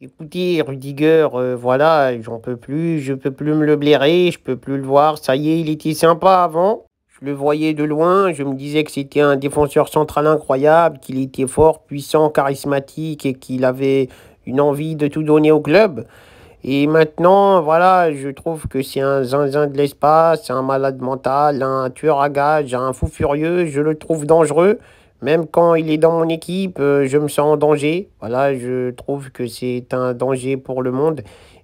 Écoutez, Rudiger, voilà, j'en peux plus, je peux plus me le blairer, je peux plus le voir. Ça y est, il était sympa avant. Je le voyais de loin, je me disais que c'était un défenseur central incroyable, qu'il était fort, puissant, charismatique et qu'il avait une envie de tout donner au club. Et maintenant, voilà, je trouve que c'est un zinzin de l'espace, un malade mental, un tueur à gages, un fou furieux. Je le trouve dangereux. Même quand il est dans mon équipe, je me sens en danger. Voilà, je trouve que c'est un danger pour le monde.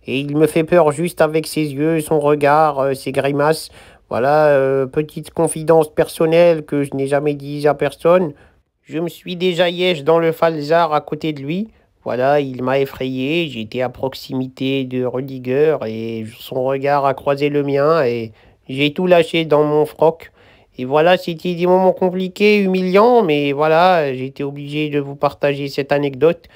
Et il me fait peur juste avec ses yeux, son regard, ses grimaces. Voilà, petite confidence personnelle que je n'ai jamais dit à personne. Je me suis déjà yèche dans le falzar à côté de lui. Voilà, il m'a effrayé, j'étais à proximité de Rudiger et son regard a croisé le mien et j'ai tout lâché dans mon froc. Et voilà, c'était des moments compliqués, humiliants, mais voilà, j'ai été obligé de vous partager cette anecdote.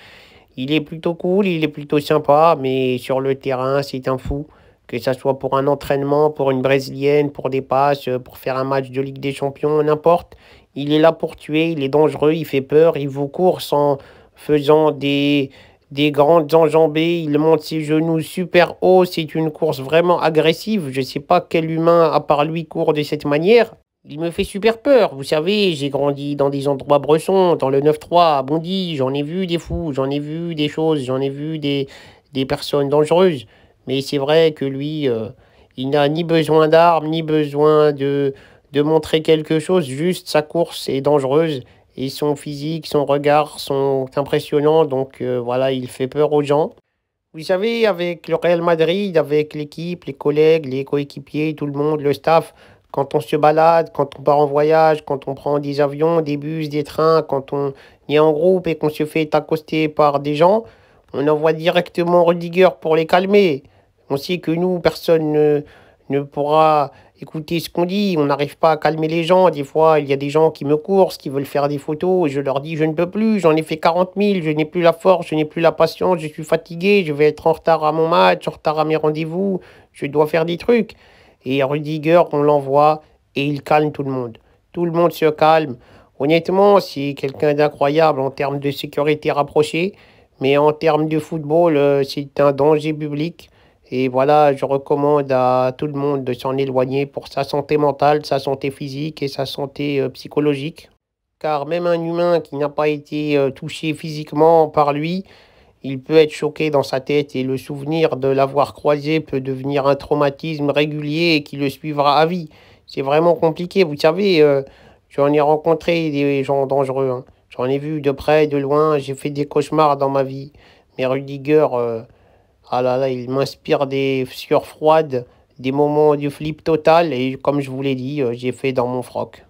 Il est plutôt cool, il est plutôt sympa, mais sur le terrain, c'est un fou. Que ça soit pour un entraînement, pour une brésilienne, pour des passes, pour faire un match de Ligue des Champions, n'importe. Il est là pour tuer, il est dangereux, il fait peur, il vous court en faisant des grandes enjambées, il monte ses genoux super haut, c'est une course vraiment agressive. Je ne sais pas quel humain, à part lui, court de cette manière. Il me fait super peur. Vous savez, j'ai grandi dans des endroits bressons, dans le 9-3 à Bondy. J'en ai vu des fous, j'en ai vu des choses, j'en ai vu des personnes dangereuses. Mais c'est vrai que lui, il n'a ni besoin d'armes, ni besoin de montrer quelque chose. Juste sa course est dangereuse. Et son physique, son regard sont impressionnants. Donc voilà, il fait peur aux gens. Vous savez, avec le Real Madrid, avec l'équipe, les collègues, les coéquipiers, tout le monde, le staff, quand on se balade, quand on part en voyage, quand on prend des avions, des bus, des trains, quand on est en groupe et qu'on se fait accoster par des gens, on envoie directement Rudiger pour les calmer. On sait que nous, personne ne pourra écouter ce qu'on dit. On n'arrive pas à calmer les gens. Des fois, il y a des gens qui me coursent, qui veulent faire des photos. Et je leur dis, je ne peux plus. J'en ai fait 40 000. Je n'ai plus la force, je n'ai plus la patience. Je suis fatigué. Je vais être en retard à mon match, en retard à mes rendez-vous. Je dois faire des trucs. Et Rudiger, on l'envoie et il calme tout le monde. Tout le monde se calme. Honnêtement, c'est quelqu'un d'incroyable en termes de sécurité rapprochée. Mais en termes de football, c'est un danger public. Et voilà, je recommande à tout le monde de s'en éloigner pour sa santé mentale, sa santé physique et sa santé psychologique. Car même un humain qui n'a pas été touché physiquement par lui, il peut être choqué dans sa tête et le souvenir de l'avoir croisé peut devenir un traumatisme régulier et qui le suivra à vie. C'est vraiment compliqué. Vous savez, j'en ai rencontré des gens dangereux, hein. J'en ai vu de près, de loin. J'ai fait des cauchemars dans ma vie. Mais Rudiger, ah là là, il m'inspire des sueurs froides, des moments de flip total. Et comme je vous l'ai dit, j'ai fait dans mon froc.